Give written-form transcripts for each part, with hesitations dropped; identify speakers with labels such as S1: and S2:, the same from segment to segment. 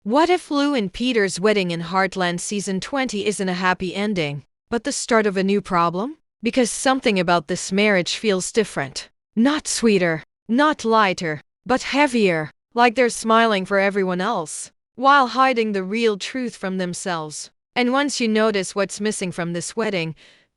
S1: What if Lou and Peter's wedding in Heartland season 20 isn't a happy ending, but the start of a new problem? Because something about this marriage feels different. Not sweeter, not lighter, but heavier, like they're smiling for everyone else, while hiding the real truth from themselves. And once you notice what's missing from this wedding,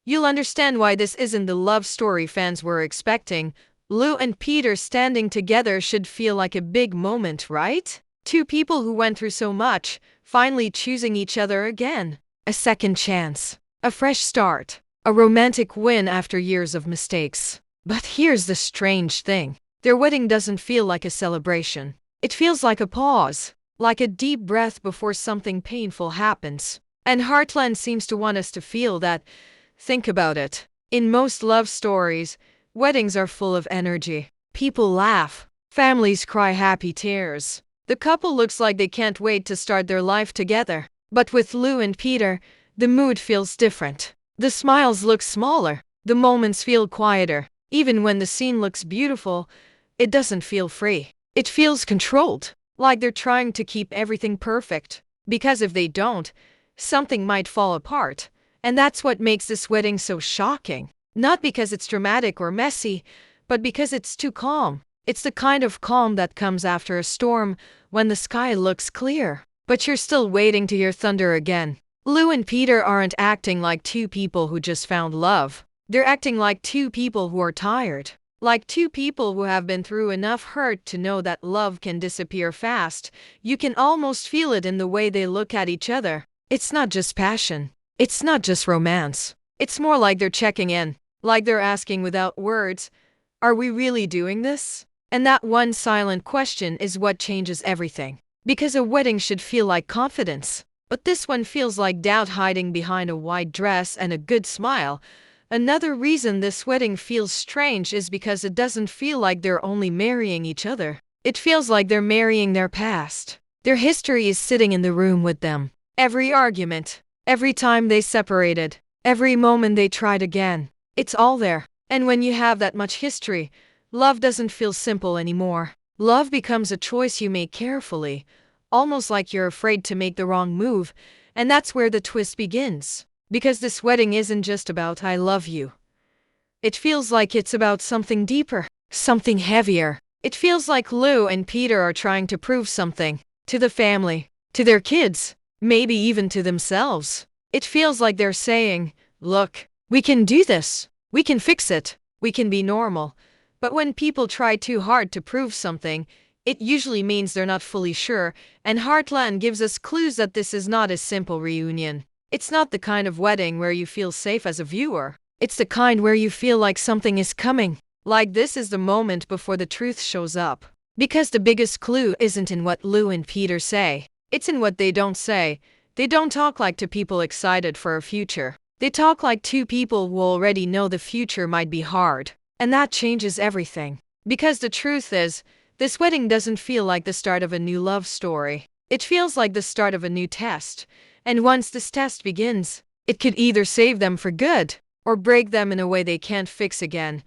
S1: you'll understand why this isn't the love story fans were expecting. Lou and Peter standing together should feel like a big moment, right? Two people who went through so much, finally choosing each other again. A second chance. A fresh start. A romantic win after years of mistakes. But here's the strange thing. Their wedding doesn't feel like a celebration. It feels like a pause. Like a deep breath before something painful happens. And Heartland seems to want us to feel that. Think about it. In most love stories, weddings are full of energy. People laugh. Families cry happy tears. The couple looks like they can't wait to start their life together. But with Lou and Peter, the mood feels different. The smiles look smaller. The moments feel quieter. Even when the scene looks beautiful, it doesn't feel free. It feels controlled. Like they're trying to keep everything perfect. Because if they don't, something might fall apart. And that's what makes this wedding so shocking. Not because it's dramatic or messy, but because it's too calm. It's the kind of calm that comes after a storm, when the sky looks clear, but you're still waiting to hear thunder again. Lou and Peter aren't acting like two people who just found love. They're acting like two people who are tired. Like two people who have been through enough hurt to know that love can disappear fast. You can almost feel it in the way they look at each other. It's not just passion. It's not just romance. It's more like they're checking in. Like they're asking without words, are we really doing this? And that one silent question is what changes everything. Because a wedding should feel like confidence. But this one feels like doubt hiding behind a white dress and a good smile. Another reason this wedding feels strange is because it doesn't feel like they're only marrying each other. It feels like they're marrying their past. Their history is sitting in the room with them. Every argument, every time they separated, every moment they tried again. It's all there. And when you have that much history, love doesn't feel simple anymore. Love becomes a choice you make carefully, almost like you're afraid to make the wrong move, and that's where the twist begins. Because this wedding isn't just about I love you. It feels like it's about something deeper, something heavier. It feels like Lou and Peter are trying to prove something. To the family, to their kids, maybe even to themselves. It feels like they're saying, look, we can do this. We can fix it. We can be normal. But when people try too hard to prove something, it usually means they're not fully sure, and Heartland gives us clues that this is not a simple reunion. It's not the kind of wedding where you feel safe as a viewer. It's the kind where you feel like something is coming. Like this is the moment before the truth shows up. Because the biggest clue isn't in what Lou and Peter say. It's in what they don't say. They don't talk like two people excited for a future. They talk like two people who already know the future might be hard. And that changes everything. Because the truth is, this wedding doesn't feel like the start of a new love story. It feels like the start of a new test. And once this test begins, it could either save them for good, or break them in a way they can't fix again.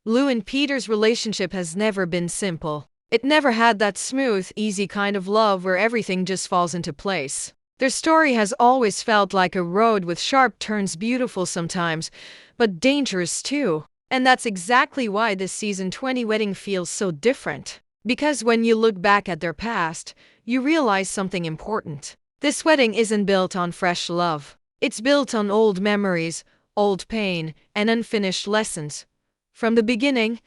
S1: Lou and Peter's relationship has never been simple. It never had that smooth, easy kind of love where everything just falls into place. Their story has always felt like a road with sharp turns, beautiful sometimes, but dangerous too. And that's exactly why this season 20 wedding feels so different. Because when you look back at their past, you realize something important. This wedding isn't built on fresh love. It's built on old memories, old pain, and unfinished lessons. From the beginning,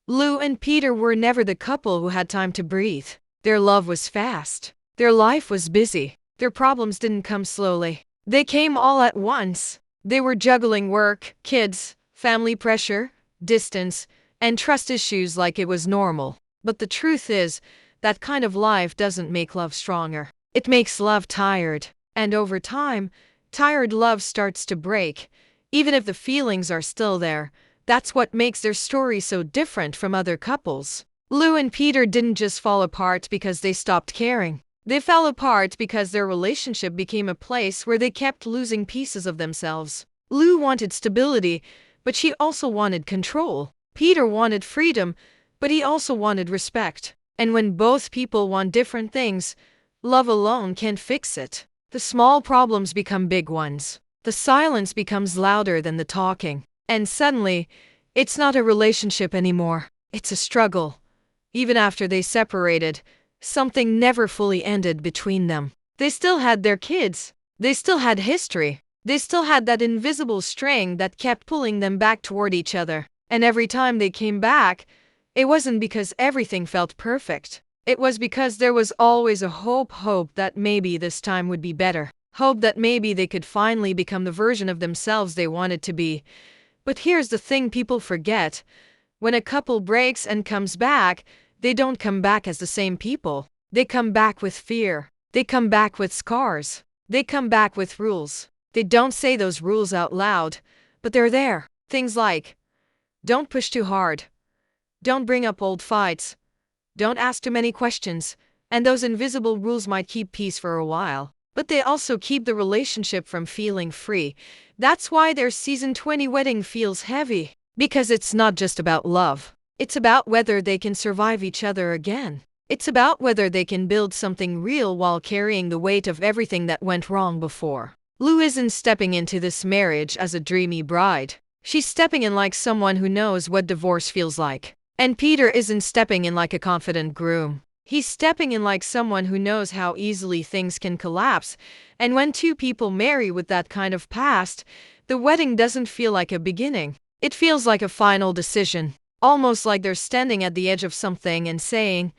S1: Lou and Peter were never the couple who had time to breathe. Their love was fast. Their life was busy. Their problems didn't come slowly. They came all at once. They were juggling work, kids, family pressure, distance, and trust issues like it was normal. But the truth is, that kind of life doesn't make love stronger. It makes love tired. And over time, tired love starts to break. Even if the feelings are still there, that's what makes their story so different from other couples. Lou and Peter didn't just fall apart because they stopped caring. They fell apart because their relationship became a place where they kept losing pieces of themselves. Lou wanted stability, but she also wanted control. Peter wanted freedom, but he also wanted respect. And when both people want different things, Love alone can't fix it. The small problems become big ones. The silence becomes louder than the talking. And suddenly, it's not a relationship anymore. It's a struggle. Even after they separated, something never fully ended between them. They still had their kids. They still had history. They still had that invisible string that kept pulling them back toward each other. And every time they came back, it wasn't because everything felt perfect. It was because there was always a hope that maybe this time would be better. Hope that maybe they could finally become the version of themselves they wanted to be. But here's the thing people forget. When a couple breaks and comes back, they don't come back as the same people. They come back with fear. They come back with scars. They come back with rules. They don't say those rules out loud, but they're there. Things like, don't push too hard. Don't bring up old fights. Don't ask too many questions. And those invisible rules might keep peace for a while, but they also keep the relationship from feeling free. That's why their season 20 wedding feels heavy. Because it's not just about love. It's about whether they can survive each other again. It's about whether they can build something real while carrying the weight of everything that went wrong before. Lou isn't stepping into this marriage as a dreamy bride. She's stepping in like someone who knows what divorce feels like. And Peter isn't stepping in like a confident groom. He's stepping in like someone who knows how easily things can collapse. And when two people marry with that kind of past, the wedding doesn't feel like a beginning. It feels like a final decision. Almost like they're standing at the edge of something and saying,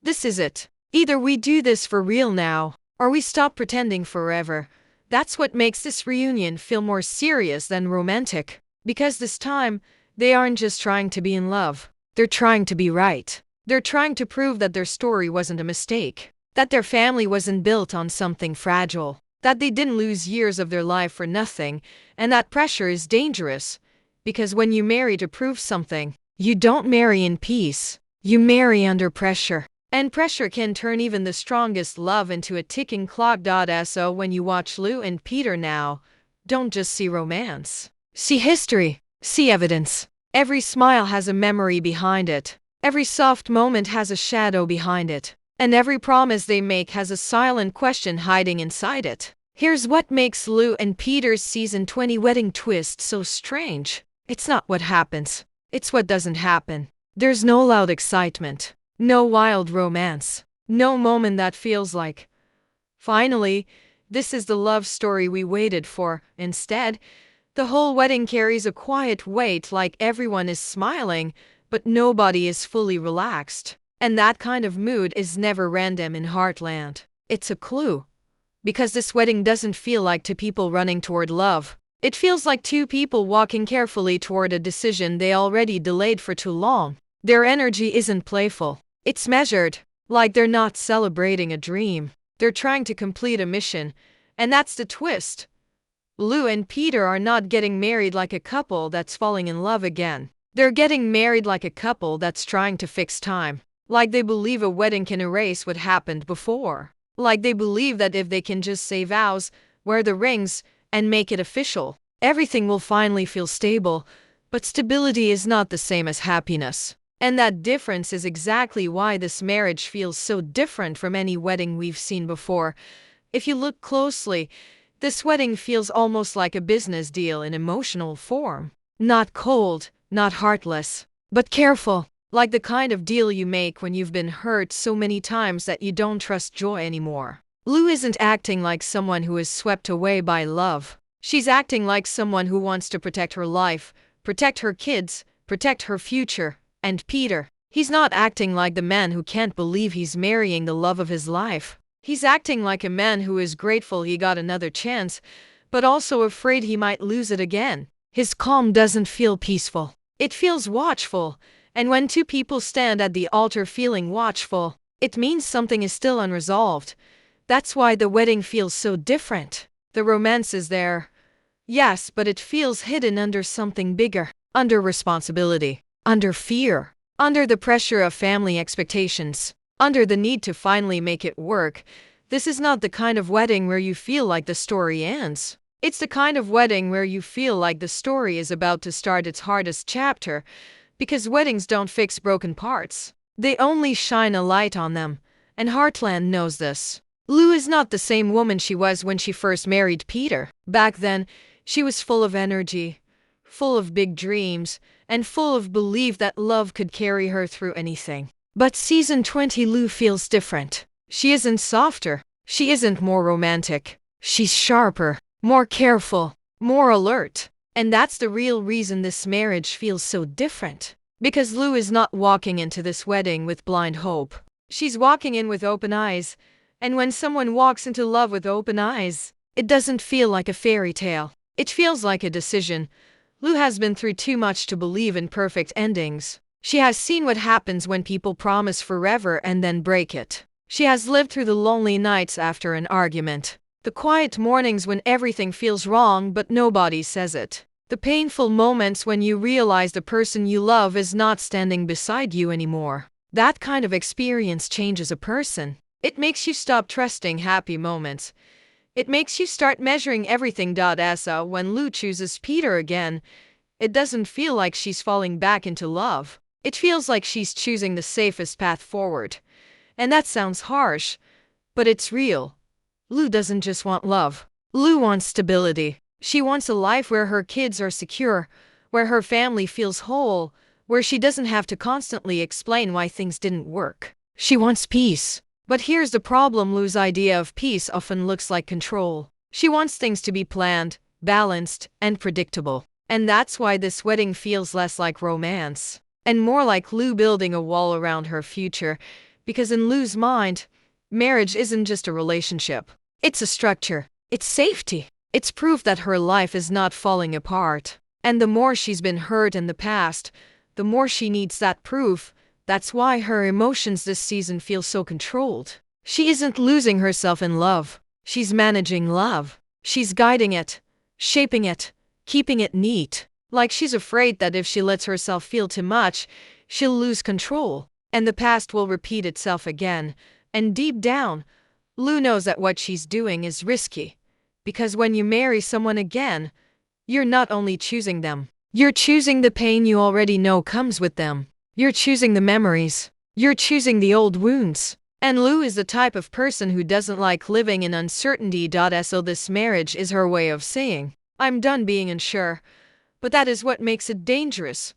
S1: this is it. Either we do this for real now, or we stop pretending forever. That's what makes this reunion feel more serious than romantic. Because this time, they aren't just trying to be in love. They're trying to be right. They're trying to prove that their story wasn't a mistake. That their family wasn't built on something fragile. That they didn't lose years of their life for nothing. And that pressure is dangerous. Because when you marry to prove something, you don't marry in peace. You marry under pressure. And pressure can turn even the strongest love into a ticking clock. So when you watch Lou and Peter now, don't just see romance. See history. See evidence. Every smile has a memory behind it. Every soft moment has a shadow behind it. And every promise they make has a silent question hiding inside it. Here's what makes Lou and Peter's season 20 wedding twist so strange. It's not what happens. It's what doesn't happen. There's no loud excitement. No wild romance. No moment that feels like, finally, this is the love story we waited for. Instead, the whole wedding carries a quiet weight, like everyone is smiling, but nobody is fully relaxed. And that kind of mood is never random in Heartland. It's a clue. Because this wedding doesn't feel like two people running toward love. It feels like two people walking carefully toward a decision they already delayed for too long. Their energy isn't playful. It's measured. Like they're not celebrating a dream. They're trying to complete a mission. And that's the twist. Lou and Peter are not getting married like a couple that's falling in love again. They're getting married like a couple that's trying to fix time. Like they believe a wedding can erase what happened before. Like they believe that if they can just say vows, wear the rings, and make it official, everything will finally feel stable. But stability is not the same as happiness. And that difference is exactly why this marriage feels so different from any wedding we've seen before. If you look closely, this wedding feels almost like a business deal in emotional form. Not cold, not heartless, but careful. Like the kind of deal you make when you've been hurt so many times that you don't trust joy anymore. Lou isn't acting like someone who is swept away by love. She's acting like someone who wants to protect her life, protect her kids, protect her future. And Peter, he's not acting like the man who can't believe he's marrying the love of his life. He's acting like a man who is grateful he got another chance, but also afraid he might lose it again. His calm doesn't feel peaceful. It feels watchful. And when two people stand at the altar feeling watchful, it means something is still unresolved. That's why the wedding feels so different. The romance is there. Yes, but it feels hidden under something bigger. Under responsibility. Under fear. Under the pressure of family expectations. Under the need to finally make it work. This is not the kind of wedding where you feel like the story ends. It's the kind of wedding where you feel like the story is about to start its hardest chapter. Because weddings don't fix broken parts. They only shine a light on them. And Heartland knows this. Lou is not the same woman she was when she first married Peter. Back then, she was full of energy, full of big dreams, and full of belief that love could carry her through anything. But season 20 Lou feels different. She isn't softer. She isn't more romantic. She's sharper, more careful, more alert. And that's the real reason this marriage feels so different. Because Lou is not walking into this wedding with blind hope. She's walking in with open eyes. And when someone walks into love with open eyes, it doesn't feel like a fairy tale. It feels like a decision. Lou has been through too much to believe in perfect endings. She has seen what happens when people promise forever and then break it. She has lived through the lonely nights after an argument, the quiet mornings when everything feels wrong but nobody says it, the painful moments when you realize the person you love is not standing beside you anymore. That kind of experience changes a person. It makes you stop trusting happy moments. It makes you start measuring everything. So when Lou chooses Peter again, it doesn't feel like she's falling back into love. It feels like she's choosing the safest path forward. And that sounds harsh, but it's real. Lou doesn't just want love. Lou wants stability. She wants a life where her kids are secure, where her family feels whole, where she doesn't have to constantly explain why things didn't work. She wants peace. But here's the problem: Lou's idea of peace often looks like control. She wants things to be planned, balanced, and predictable. And that's why this wedding feels less like romance, and more like Lou building a wall around her future. Because in Lou's mind, marriage isn't just a relationship. It's a structure. It's safety. It's proof that her life is not falling apart. And the more she's been hurt in the past, the more she needs that proof. That's why her emotions this season feel so controlled. She isn't losing herself in love. She's managing love. She's guiding it, shaping it, keeping it neat. Like she's afraid that if she lets herself feel too much, she'll lose control, and the past will repeat itself again. And deep down, Lou knows that what she's doing is risky. Because when you marry someone again, you're not only choosing them, you're choosing the pain you already know comes with them. You're choosing the memories. You're choosing the old wounds. And Lou is the type of person who doesn't like living in uncertainty. So this marriage is her way of saying, I'm done being unsure. But that is what makes it dangerous.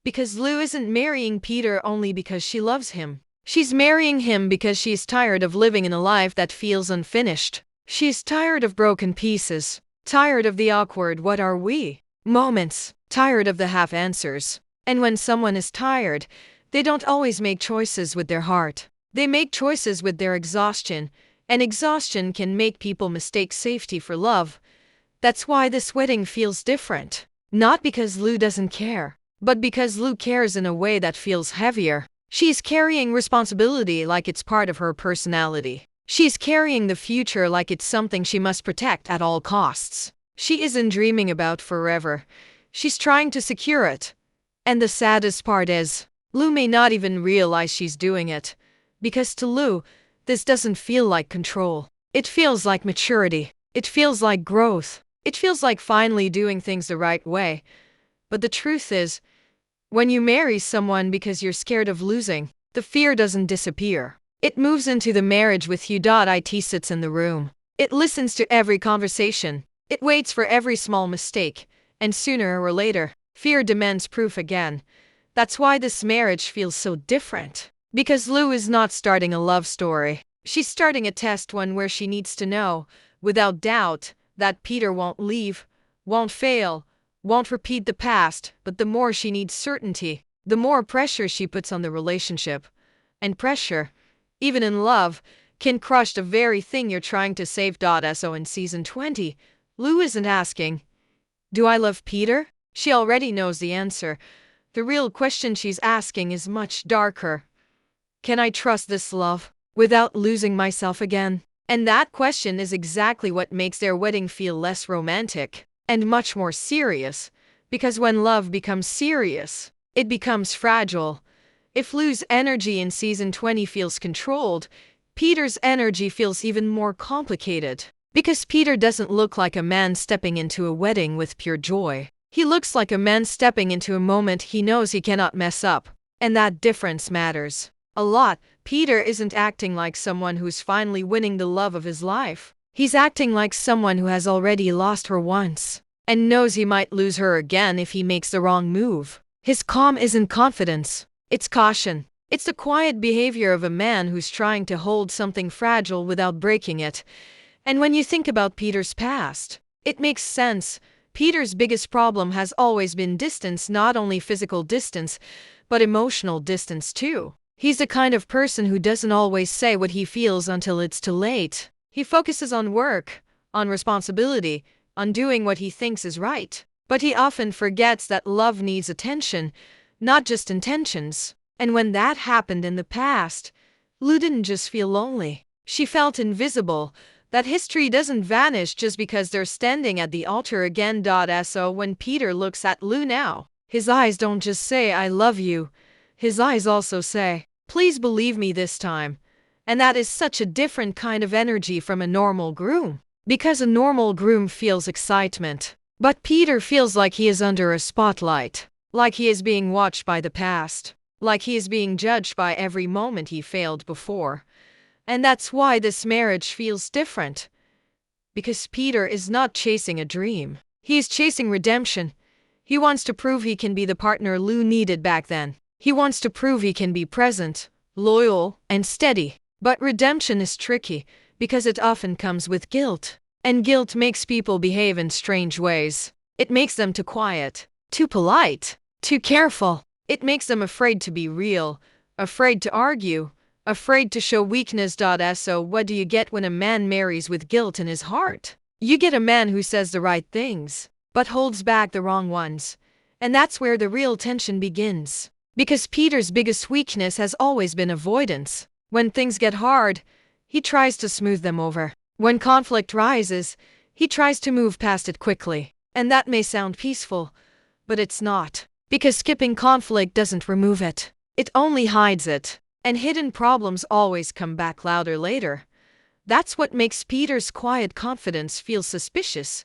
S1: Because Lou isn't marrying Peter only because she loves him. She's marrying him because she's tired of living in a life that feels unfinished. She's tired of broken pieces. Tired of the awkward "what are we" moments. Tired of the half answers. And when someone is tired, they don't always make choices with their heart. They make choices with their exhaustion, and exhaustion can make people mistake safety for love. That's why this wedding feels different. Not because Lou doesn't care, but because Lou cares in a way that feels heavier. She's carrying responsibility like it's part of her personality. She's carrying the future like it's something she must protect at all costs. She isn't dreaming about forever. She's trying to secure it. And the saddest part is, Lou may not even realize she's doing it. Because to Lou, this doesn't feel like control. It feels like maturity. It feels like growth. It feels like finally doing things the right way. But the truth is, when you marry someone because you're scared of losing, the fear doesn't disappear. It moves into the marriage with you. It sits in the room. It listens to every conversation. It waits for every small mistake. And sooner or later, fear demands proof again. That's why this marriage feels so different. Because Lou is not starting a love story. She's starting a test, one where she needs to know, without doubt, that Peter won't leave, won't fail, won't repeat the past. But the more she needs certainty, the more pressure she puts on the relationship. And pressure, even in love, can crush the very thing you're trying to save. So in season 20, Lou isn't asking, do I love Peter? She already knows the answer. The real question she's asking is much darker. Can I trust this love without losing myself again? And that question is exactly what makes their wedding feel less romantic and much more serious. Because when love becomes serious, it becomes fragile. If Lou's energy in season 20 feels controlled, Peter's energy feels even more complicated. Because Peter doesn't look like a man stepping into a wedding with pure joy. He looks like a man stepping into a moment he knows he cannot mess up. And that difference matters. A lot. Peter isn't acting like someone who's finally winning the love of his life. He's acting like someone who has already lost her once and knows he might lose her again if he makes the wrong move. His calm isn't confidence, it's caution. It's the quiet behavior of a man who's trying to hold something fragile without breaking it. And when you think about Peter's past, it makes sense. Peter's biggest problem has always been distance, not only physical distance, but emotional distance too. He's the kind of person who doesn't always say what he feels until it's too late. He focuses on work, on responsibility, on doing what he thinks is right. But he often forgets that love needs attention, not just intentions. And when that happened in the past, Lou didn't just feel lonely. She felt invisible. That history doesn't vanish just because they're standing at the altar again. So when Peter looks at Lou now, his eyes don't just say, "I love you." His eyes also say, "Please believe me this time." And that is such a different kind of energy from a normal groom. Because a normal groom feels excitement. But Peter feels like he is under a spotlight. Like he is being watched by the past. Like he is being judged by every moment he failed before. And that's why this marriage feels different. Because Peter is not chasing a dream. He is chasing redemption. He wants to prove he can be the partner Lou needed back then. He wants to prove he can be present, loyal, and steady. But redemption is tricky, because it often comes with guilt. And guilt makes people behave in strange ways. It makes them too quiet, too polite, too careful. It makes them afraid to be real, afraid to argue, afraid to show weakness. So what do you get when a man marries with guilt in his heart? You get a man who says the right things, but holds back the wrong ones. And that's where the real tension begins. Because Peter's biggest weakness has always been avoidance. When things get hard, he tries to smooth them over. When conflict rises, he tries to move past it quickly. And that may sound peaceful, but it's not. Because skipping conflict doesn't remove it. It only hides it. And hidden problems always come back louder later. That's what makes Peter's quiet confidence feel suspicious.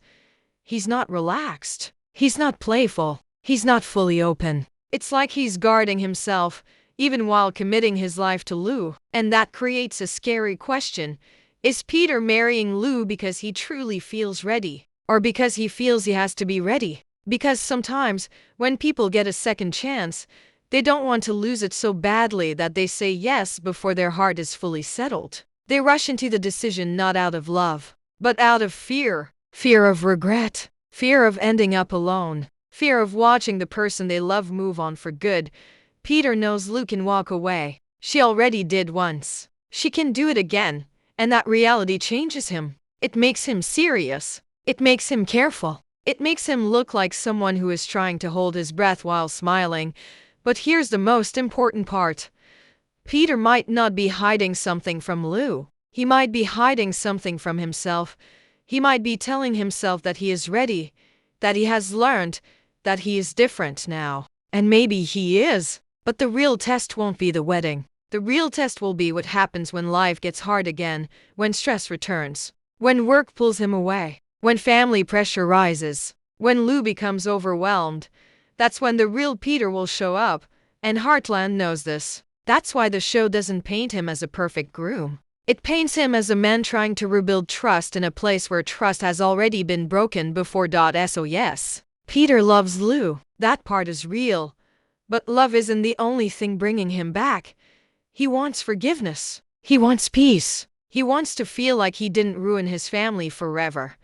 S1: He's not relaxed. He's not playful. He's not fully open. It's like he's guarding himself, even while committing his life to Lou. And that creates a scary question. Is Peter marrying Lou because he truly feels ready? Or because he feels he has to be ready? Because sometimes, when people get a second chance, they don't want to lose it so badly that they say yes before their heart is fully settled. They rush into the decision not out of love, but out of fear. Fear of regret. Fear of ending up alone. Fear of watching the person they love move on for good. Peter knows Lou can walk away. She already did once. She can do it again. And that reality changes him. It makes him serious. It makes him careful. It makes him look like someone who is trying to hold his breath while smiling. But here's the most important part. Peter might not be hiding something from Lou. He might be hiding something from himself. He might be telling himself that he is ready, that he has learned, that he is different now. And maybe he is. But the real test won't be the wedding. The real test will be what happens when life gets hard again, when stress returns, when work pulls him away, when family pressure rises, when Lou becomes overwhelmed. That's when the real Peter will show up, and Heartland knows this. That's why the show doesn't paint him as a perfect groom. It paints him as a man trying to rebuild trust in a place where trust has already been broken before. So yes, Peter loves Lou. That part is real. But love isn't the only thing bringing him back. He wants forgiveness. He wants peace. He wants to feel like he didn't ruin his family forever.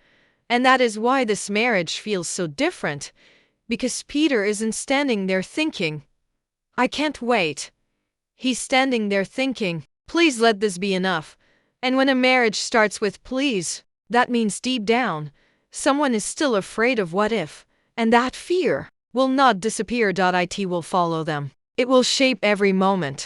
S1: And that is why this marriage feels so different. Because Peter isn't standing there thinking, "I can't wait." He's standing there thinking, "Please let this be enough." And when a marriage starts with please, that means deep down, someone is still afraid of what if. And that fear will not disappear. It will follow them. It will shape every moment.